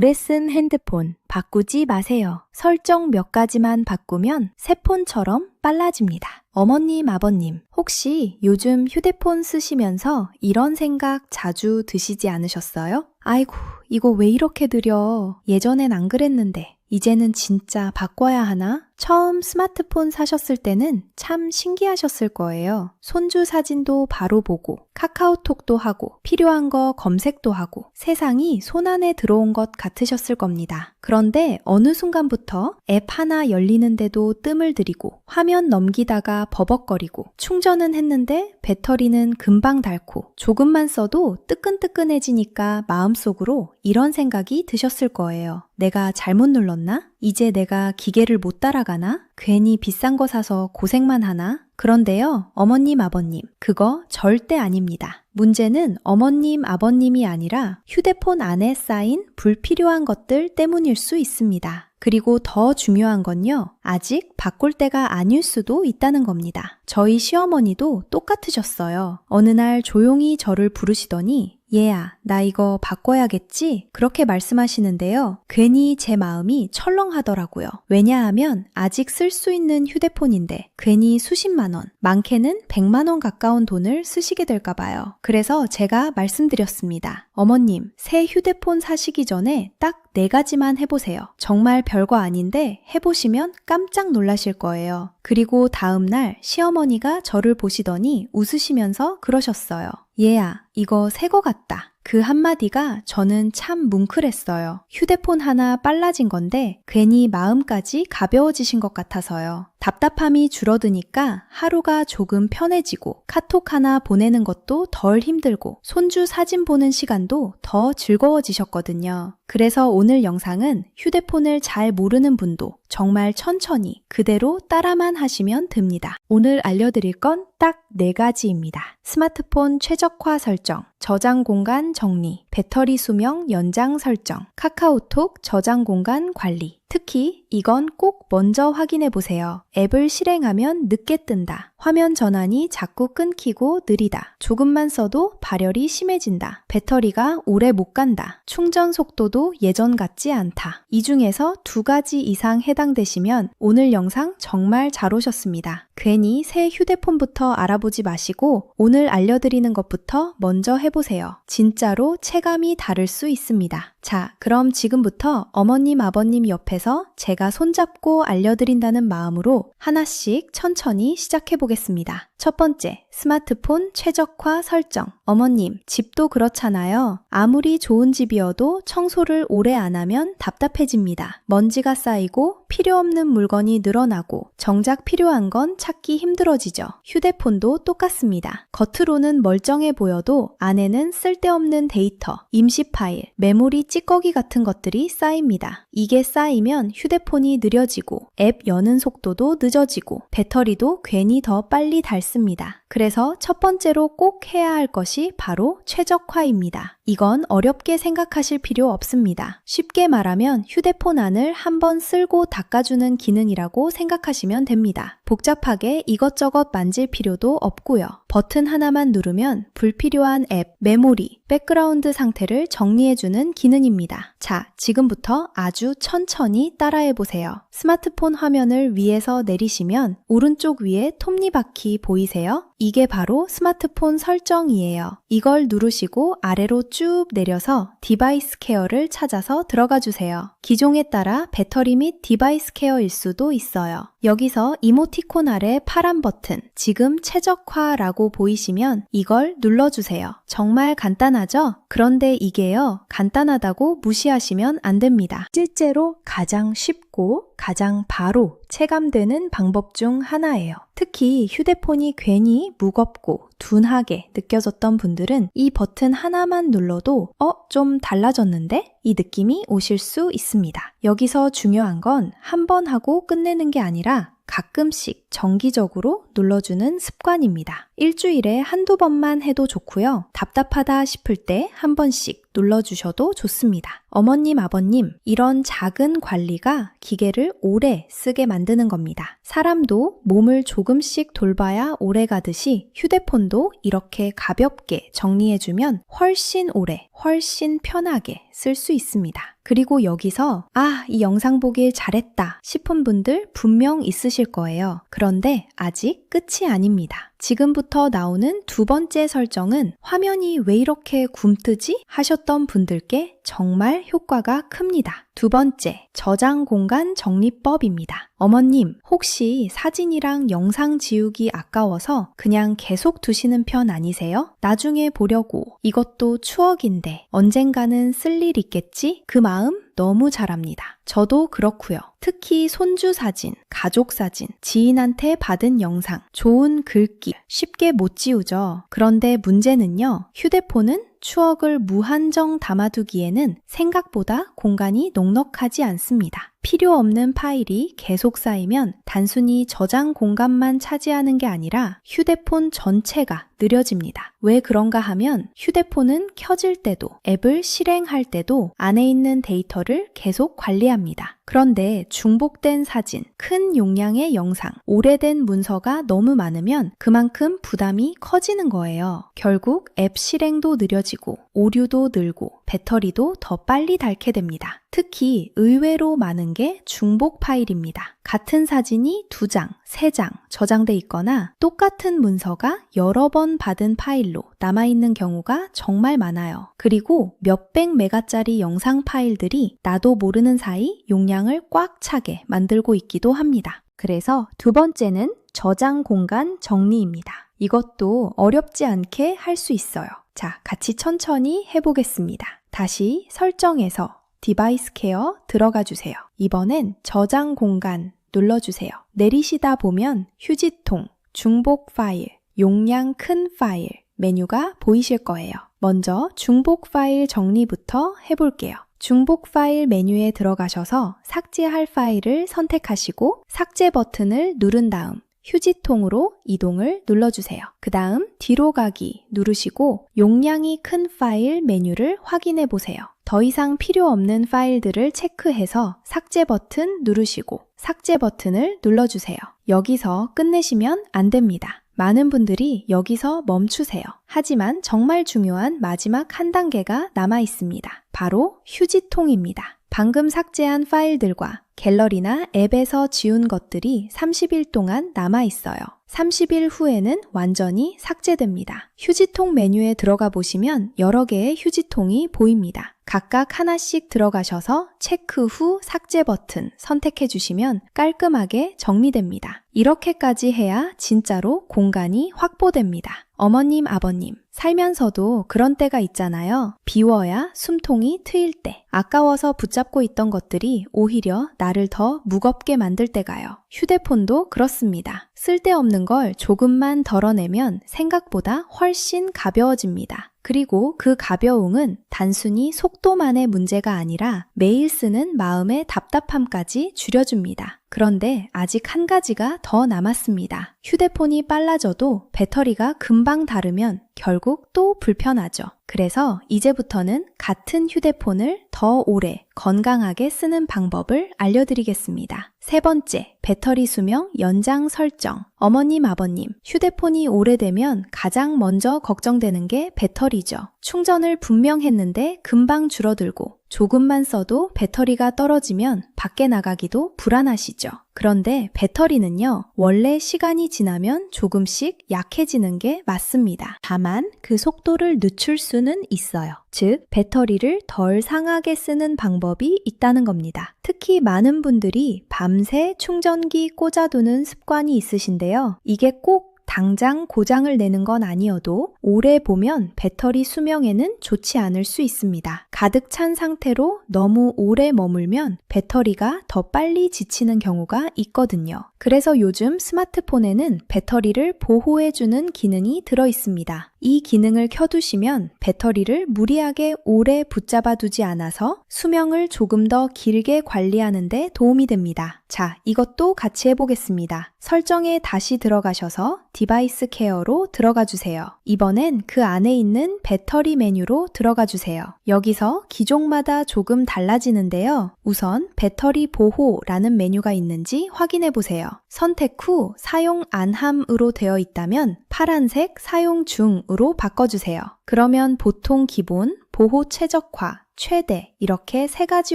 오래 쓴 핸드폰 바꾸지 마세요. 설정 몇 가지만 바꾸면 새 폰처럼 빨라집니다. 어머님, 아버님, 혹시 요즘 휴대폰 쓰시면서 이런 생각 자주 드시지 않으셨어요? 아이고, 이거 왜 이렇게 느려? 예전엔 안 그랬는데. 이제는 진짜 바꿔야 하나? 처음 스마트폰 사셨을 때는 참 신기하셨을 거예요. 손주 사진도 바로 보고, 카카오톡도 하고, 필요한 거 검색도 하고, 세상이 손안에 들어온 것 같으셨을 겁니다. 그런데 어느 순간부터 앱 하나 열리는데도 뜸을 들이고, 화면 넘기다가 버벅거리고, 충전은 했는데 배터리는 금방 닳고, 조금만 써도 뜨끈뜨끈해지니까 마음속으로 이런 생각이 드셨을 거예요. 내가 잘못 눌렀나? 이제 내가 기계를 못 따라가나? 괜히 비싼 거 사서 고생만 하나? 그런데요, 어머님, 아버님, 그거 절대 아닙니다. 문제는 어머님, 아버님이 아니라 휴대폰 안에 쌓인 불필요한 것들 때문일 수 있습니다. 그리고 더 중요한 건요, 아직 바꿀 때가 아닐 수도 있다는 겁니다. 저희 시어머니도 똑같으셨어요. 어느 날 조용히 저를 부르시더니 얘야, 나 이거 바꿔야겠지? 그렇게 말씀하시는데요. 괜히 제 마음이 철렁하더라고요. 왜냐하면 아직 쓸 수 있는 휴대폰인데 괜히 수십만 원, 많게는 100만 원 가까운 돈을 쓰시게 될까 봐요. 그래서 제가 말씀드렸습니다. 어머님, 새 휴대폰 사시기 전에 딱 4가지만 해보세요. 정말 별거 아닌데 해보시면 깜짝 놀라실 거예요. 그리고 다음날 시어머니가 저를 보시더니 웃으시면서 그러셨어요. 얘야, 이거 새 거 같다. 그 한마디가 저는 참 뭉클했어요. 휴대폰 하나 빨라진 건데 괜히 마음까지 가벼워지신 것 같아서요. 답답함이 줄어드니까 하루가 조금 편해지고 카톡 하나 보내는 것도 덜 힘들고 손주 사진 보는 시간도 더 즐거워지셨거든요. 그래서 오늘 영상은 휴대폰을 잘 모르는 분도 정말 천천히 그대로 따라만 하시면 됩니다. 오늘 알려드릴 건 딱 4가지입니다. 스마트폰 최적화 설정, 저장 공간 정리, 배터리 수명 연장 설정, 카카오톡 저장 공간 관리. 특히 이건 꼭 먼저 확인해 보세요. 앱을 실행하면 늦게 뜬다. 화면 전환이 자꾸 끊기고 느리다. 조금만 써도 발열이 심해진다. 배터리가 오래 못 간다. 충전 속도도 예전 같지 않다. 이 중에서 2가지 이상 해당되시면 오늘 영상 정말 잘 오셨습니다. 괜히 새 휴대폰부터 알아보지 마시고 오늘 알려드리는 것부터 먼저 해보세요. 진짜로 체감이 다를 수 있습니다. 자, 그럼 지금부터 어머님, 아버님 옆에서 제가 손잡고 알려드린다는 마음으로 하나씩 천천히 시작해보겠습니다. 첫 번째, 스마트폰 최적화 설정. 어머님, 집도 그렇잖아요. 아무리 좋은 집이어도 청소를 오래 안 하면 답답해집니다. 먼지가 쌓이고 필요 없는 물건이 늘어나고 정작 필요한 건 찾기 힘들어지죠. 휴대폰도 똑같습니다. 겉으로는 멀쩡해 보여도 안에는 쓸데없는 데이터, 임시 파일, 메모리 찌꺼기 같은 것들이 쌓입니다. 이게 쌓이면 휴대폰이 느려지고 앱 여는 속도도 늦어지고 배터리도 괜히 더 빨리 닳습니다. 그래서 첫 번째로 꼭 해야 할 것이 바로 최적화입니다. 이건 어렵게 생각하실 필요 없습니다. 쉽게 말하면 휴대폰 안을 한번 쓸고 닦아주는 기능이라고 생각하시면 됩니다. 복잡하게 이것저것 만질 필요도 없고요. 버튼 하나만 누르면 불필요한 앱, 메모리, 백그라운드 상태를 정리해주는 기능입니다. 자, 지금부터 아주 천천히 따라해보세요. 스마트폰 화면을 위에서 내리시면 오른쪽 위에 톱니바퀴 보이세요? 이게 바로 스마트폰 설정이에요. 이걸 누르시고 아래로 쭉 내려서 디바이스 케어를 찾아서 들어가 주세요. 기종에 따라 배터리 및 디바이스 케어일 수도 있어요. 여기서 이모티콘 아래 파란 버튼, 지금 최적화라고 보이시면 이걸 눌러주세요. 정말 간단하죠? 그런데 이게요, 간단하다고 무시하시면 안 됩니다. 실제로 가장 쉽고 가장 바로 체감되는 방법 중 하나예요. 특히 휴대폰이 괜히 무겁고 둔하게 느껴졌던 분들은 이 버튼 하나만 눌러도 좀 달라졌는데? 이 느낌이 오실 수 있습니다. 여기서 중요한 건 한 번 하고 끝내는 게 아니라 가끔씩 정기적으로 눌러주는 습관입니다. 일주일에 한두 번만 해도 좋고요. 답답하다 싶을 때 한 번씩 눌러주셔도 좋습니다. 어머님, 아버님, 이런 작은 관리가 기계를 오래 쓰게 만드는 겁니다. 사람도 몸을 조금씩 돌봐야 오래 가듯이 휴대폰도 이렇게 가볍게 정리해주면 훨씬 오래, 훨씬 편하게 쓸 수 있습니다. 그리고 여기서 이 영상 보길 잘했다 싶은 분들 분명 있으실 거예요. 그런데 아직 끝이 아닙니다. 지금부터 나오는 두 번째 설정은 화면이 왜 이렇게 굼뜨지? 하셨던 분들께 정말 효과가 큽니다. 두 번째, 저장 공간 정리법입니다. 어머님, 혹시 사진이랑 영상 지우기 아까워서 그냥 계속 두시는 편 아니세요? 나중에 보려고, 이것도 추억인데 언젠가는 쓸 일 있겠지? 그 마음 너무 잘 압니다. 저도 그렇고요. 특히 손주 사진, 가족 사진, 지인한테 받은 영상, 좋은 글귀 쉽게 못 지우죠. 그런데 문제는요. 휴대폰은 추억을 무한정 담아두기에는 생각보다 공간이 넉넉하지 않습니다. 필요 없는 파일이 계속 쌓이면 단순히 저장 공간만 차지하는 게 아니라 휴대폰 전체가 느려집니다. 왜 그런가 하면 휴대폰은 켜질 때도 앱을 실행할 때도 안에 있는 데이터를 계속 관리합니다. 그런데 중복된 사진, 큰 용량의 영상, 오래된 문서가 너무 많으면 그만큼 부담이 커지는 거예요. 결국 앱 실행도 느려지고 오류도 늘고 배터리도 더 빨리 닳게 됩니다. 특히 의외로 많은 게 중복 파일입니다. 같은 사진이 2장, 3장 저장돼 있거나 똑같은 문서가 여러 번 받은 파일로 남아있는 경우가 정말 많아요. 그리고 몇백 메가짜리 영상 파일들이 나도 모르는 사이 용량을 꽉 차게 만들고 있기도 합니다. 그래서 두 번째는 저장 공간 정리입니다. 이것도 어렵지 않게 할 수 있어요. 자, 같이 천천히 해보겠습니다. 다시 설정에서 디바이스 케어 들어가 주세요. 이번엔 저장 공간 눌러주세요. 내리시다 보면 휴지통, 중복 파일, 용량 큰 파일 메뉴가 보이실 거예요. 먼저 중복 파일 정리부터 해볼게요. 중복 파일 메뉴에 들어가셔서 삭제할 파일을 선택하시고 삭제 버튼을 누른 다음 휴지통으로 이동을 눌러주세요. 그 다음 뒤로 가기 누르시고 용량이 큰 파일 메뉴를 확인해 보세요. 더 이상 필요 없는 파일들을 체크해서 삭제 버튼 누르시고 삭제 버튼을 눌러주세요. 여기서 끝내시면 안 됩니다. 많은 분들이 여기서 멈추세요. 하지만 정말 중요한 마지막 한 단계가 남아 있습니다. 바로 휴지통입니다. 방금 삭제한 파일들과 갤러리나 앱에서 지운 것들이 30일 동안 남아 있어요. 30일 후에는 완전히 삭제됩니다. 휴지통 메뉴에 들어가 보시면 여러 개의 휴지통이 보입니다. 각각 하나씩 들어가셔서 체크 후 삭제 버튼 선택해 주시면 깔끔하게 정리됩니다. 이렇게까지 해야 진짜로 공간이 확보됩니다. 어머님, 아버님, 살면서도 그런 때가 있잖아요. 비워야 숨통이 트일 때, 아까워서 붙잡고 있던 것들이 오히려 나를 더 무겁게 만들 때가요. 휴대폰도 그렇습니다. 쓸데없는 걸 조금만 덜어내면 생각보다 훨씬 가벼워집니다. 그리고 그 가벼움은 단순히 속도만의 문제가 아니라 매일 쓰는 마음의 답답함까지 줄여줍니다. 그런데 아직 한 가지가 더 남았습니다. 휴대폰이 빨라져도 배터리가 금방 닳으면 결국 또 불편하죠. 그래서 이제부터는 같은 휴대폰을 더 오래 건강하게 쓰는 방법을 알려드리겠습니다. 세 번째, 배터리 수명 연장 설정. 어머님, 아버님, 휴대폰이 오래되면 가장 먼저 걱정되는 게 배터리죠. 충전을 분명 했는데 금방 줄어들고 조금만 써도 배터리가 떨어지면 밖에 나가기도 불안하시죠. 그런데 배터리는요, 원래 시간이 지나면 조금씩 약해지는 게 맞습니다. 다만 그 속도를 늦출 수는 있어요. 즉, 배터리를 덜 상하게 쓰는 방법이 있다는 겁니다. 특히 많은 분들이 밤새 충전기 꽂아두는 습관이 있으신데요. 이게 꼭 당장 고장을 내는 건 아니어도 오래 보면 배터리 수명에는 좋지 않을 수 있습니다. 가득 찬 상태로 너무 오래 머물면 배터리가 더 빨리 지치는 경우가 있거든요. 그래서 요즘 스마트폰에는 배터리를 보호해주는 기능이 들어 있습니다. 이 기능을 켜두시면 배터리를 무리하게 오래 붙잡아 두지 않아서 수명을 조금 더 길게 관리하는 데 도움이 됩니다. 자, 이것도 같이 해보겠습니다. 설정에 다시 들어가셔서 디바이스 케어로 들어가 주세요. 이번엔 그 안에 있는 배터리 메뉴로 들어가 주세요. 여기서 기종마다 조금 달라지는데요. 우선 배터리 보호라는 메뉴가 있는지 확인해 보세요. 선택 후 사용 안함으로 되어 있다면 파란색 사용 중으로 바꿔주세요. 그러면 보통 기본, 보호 최적화, 최대 이렇게 세 가지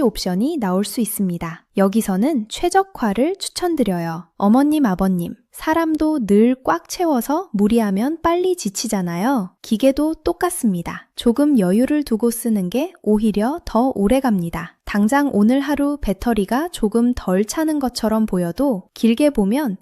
옵션이 나올 수 있습니다. 여기서는 최적화를 추천드려요. 어머님, 아버님, 사람도 늘 꽉 채워서 무리하면 빨리 지치잖아요. 기계도 똑같습니다. 조금 여유를 두고 쓰는 게 오히려 더 오래 갑니다. 당장 오늘 하루 배터리가 조금 덜 차는 것처럼 보여도 길게 보면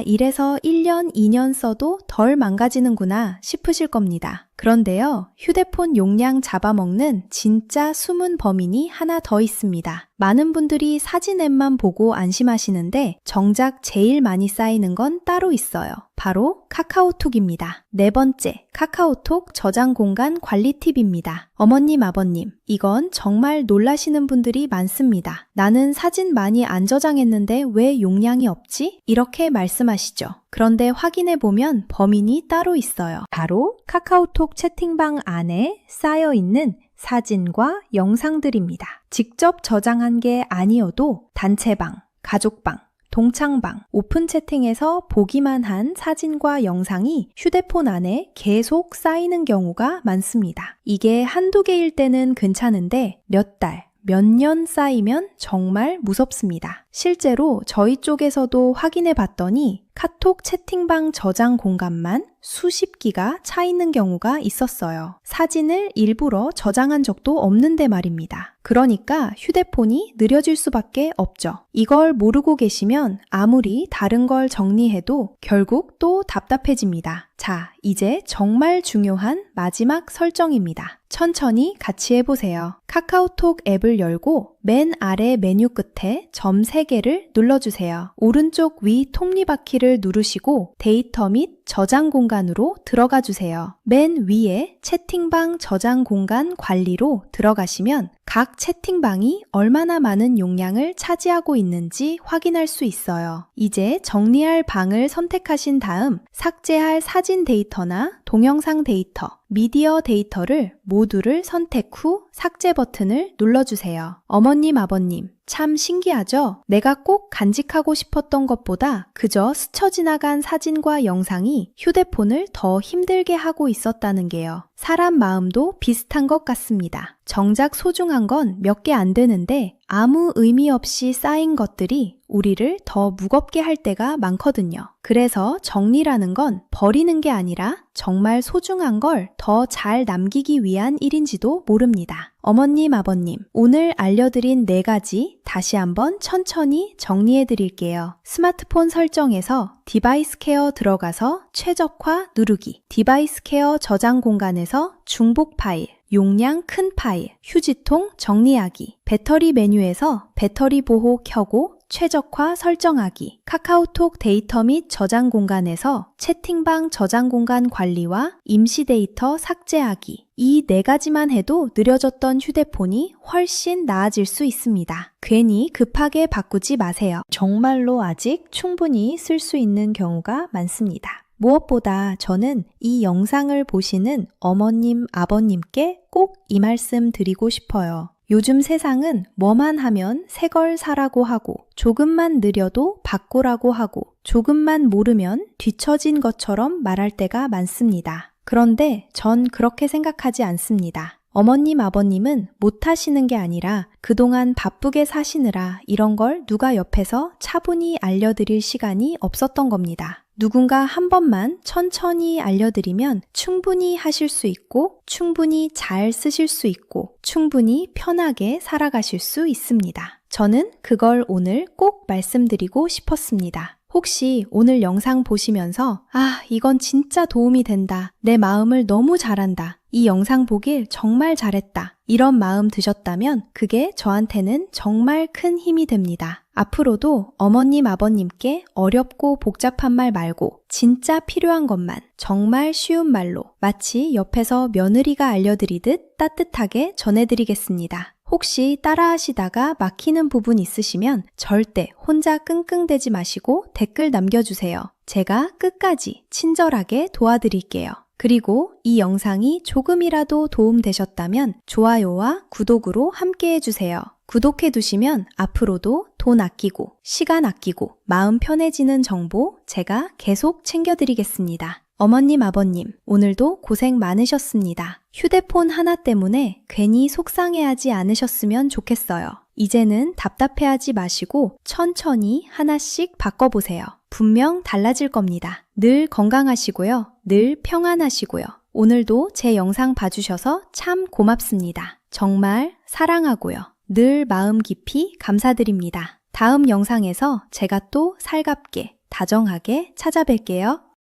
이래서 1년, 2년 써도 덜 망가지는구나 싶으실 겁니다. 그런데요, 휴대폰 용량 잡아먹는 진짜 숨은 범인이 하나 더 있습니다. 많은 분들이 사진 앱만 보고 안심하시는데 정작 제일 많이 쌓이는 건 따로 있어요. 바로 카카오톡입니다. 네 번째, 카카오톡 저장 공간 관리 팁입니다. 어머님, 아버님, 이건 정말 놀라시는 분들이 많습니다. 나는 사진 많이 안 저장했는데 왜 용량이 없지? 이렇게 말씀하시죠. 그런데 확인해보면 범인이 따로 있어요. 바로 카카오톡 채팅방 안에 쌓여있는 사진과 영상들입니다. 직접 저장한 게 아니어도 단체방, 가족방, 동창방, 오픈 채팅에서 보기만 한 사진과 영상이 휴대폰 안에 계속 쌓이는 경우가 많습니다. 이게 한두 개일 때는 괜찮은데 몇 달, 몇 년 쌓이면 정말 무섭습니다. 실제로 저희 쪽에서도 확인해 봤더니 카톡 채팅방 저장 공간만 수십 기가 차 있는 경우가 있었어요. 사진을 일부러 저장한 적도 없는데 말입니다. 그러니까 휴대폰이 느려질 수밖에 없죠. 이걸 모르고 계시면 아무리 다른 걸 정리해도 결국 또 답답해집니다. 자, 이제 정말 중요한 마지막 설정입니다. 천천히 같이 해보세요. 카카오톡 앱을 열고 맨 아래 메뉴 끝에 점 3개를 눌러주세요. 오른쪽 위 톱니바퀴를 누르시고 데이터 및 저장 공간으로 들어가 주세요. 맨 위에 채팅방 저장 공간 관리로 들어가시면 각 채팅방이 얼마나 많은 용량을 차지하고 있는지 확인할 수 있어요. 이제 정리할 방을 선택하신 다음 삭제할 사진 데이터나 동영상 데이터, 미디어 데이터를 모두를 선택 후 삭제 버튼을 눌러주세요. 어머님, 아버님, 참 신기하죠? 내가 꼭 간직하고 싶었던 것보다 그저 스쳐 지나간 사진과 영상이 휴대폰을 더 힘들게 하고 있었다는 게요. 사람 마음도 비슷한 것 같습니다. 정작 소중한 건 몇 개 안 되는데 아무 의미 없이 쌓인 것들이 우리를 더 무겁게 할 때가 많거든요. 그래서 정리라는 건 버리는 게 아니라 정말 소중한 걸 더 잘 남기기 위한 일인지도 모릅니다. 어머님, 아버님, 오늘 알려드린 4가지 다시 한번 천천히 정리해 드릴게요. 스마트폰 설정에서 디바이스 케어 들어가서 최적화 누르기, 디바이스 케어 저장 공간에서 중복 파일, 용량 큰 파일, 휴지통 정리하기, 배터리 메뉴에서 배터리 보호 켜고 최적화 설정하기, 카카오톡 데이터 및 저장 공간에서 채팅방 저장 공간 관리와 임시 데이터 삭제하기. 이 4가지만 해도 느려졌던 휴대폰이 훨씬 나아질 수 있습니다. 괜히 급하게 바꾸지 마세요. 정말로 아직 충분히 쓸 수 있는 경우가 많습니다. 무엇보다 저는 이 영상을 보시는 어머님, 아버님께 꼭 이 말씀 드리고 싶어요. 요즘 세상은 뭐만 하면 새 걸 사라고 하고 조금만 느려도 바꾸라고 하고 조금만 모르면 뒤처진 것처럼 말할 때가 많습니다. 그런데 전 그렇게 생각하지 않습니다. 어머님, 아버님은 못하시는 게 아니라 그동안 바쁘게 사시느라 이런 걸 누가 옆에서 차분히 알려드릴 시간이 없었던 겁니다. 누군가 한 번만 천천히 알려드리면 충분히 하실 수 있고 충분히 잘 쓰실 수 있고 충분히 편하게 살아가실 수 있습니다. 저는 그걸 오늘 꼭 말씀드리고 싶었습니다. 혹시 오늘 영상 보시면서 이건 진짜 도움이 된다. 내 마음을 너무 잘한다. 이 영상 보길 정말 잘했다. 이런 마음 드셨다면 그게 저한테는 정말 큰 힘이 됩니다. 앞으로도 어머님, 아버님께 어렵고 복잡한 말 말고 진짜 필요한 것만 정말 쉬운 말로 마치 옆에서 며느리가 알려드리듯 따뜻하게 전해드리겠습니다. 혹시 따라하시다가 막히는 부분 있으시면 절대 혼자 끙끙대지 마시고 댓글 남겨주세요. 제가 끝까지 친절하게 도와드릴게요. 그리고 이 영상이 조금이라도 도움되셨다면 좋아요와 구독으로 함께 해주세요. 구독해두시면 앞으로도 돈 아끼고 시간 아끼고 마음 편해지는 정보 제가 계속 챙겨드리겠습니다. 어머님, 아버님, 오늘도 고생 많으셨습니다. 휴대폰 하나 때문에 괜히 속상해하지 않으셨으면 좋겠어요. 이제는 답답해하지 마시고 천천히 하나씩 바꿔보세요. 분명 달라질 겁니다. 늘 건강하시고요. 늘 평안하시고요. 오늘도 제 영상 봐주셔서 참 고맙습니다. 정말 사랑하고요. 늘 마음 깊이 감사드립니다. 다음 영상에서 제가 또 살갑게, 다정하게 찾아뵐게요.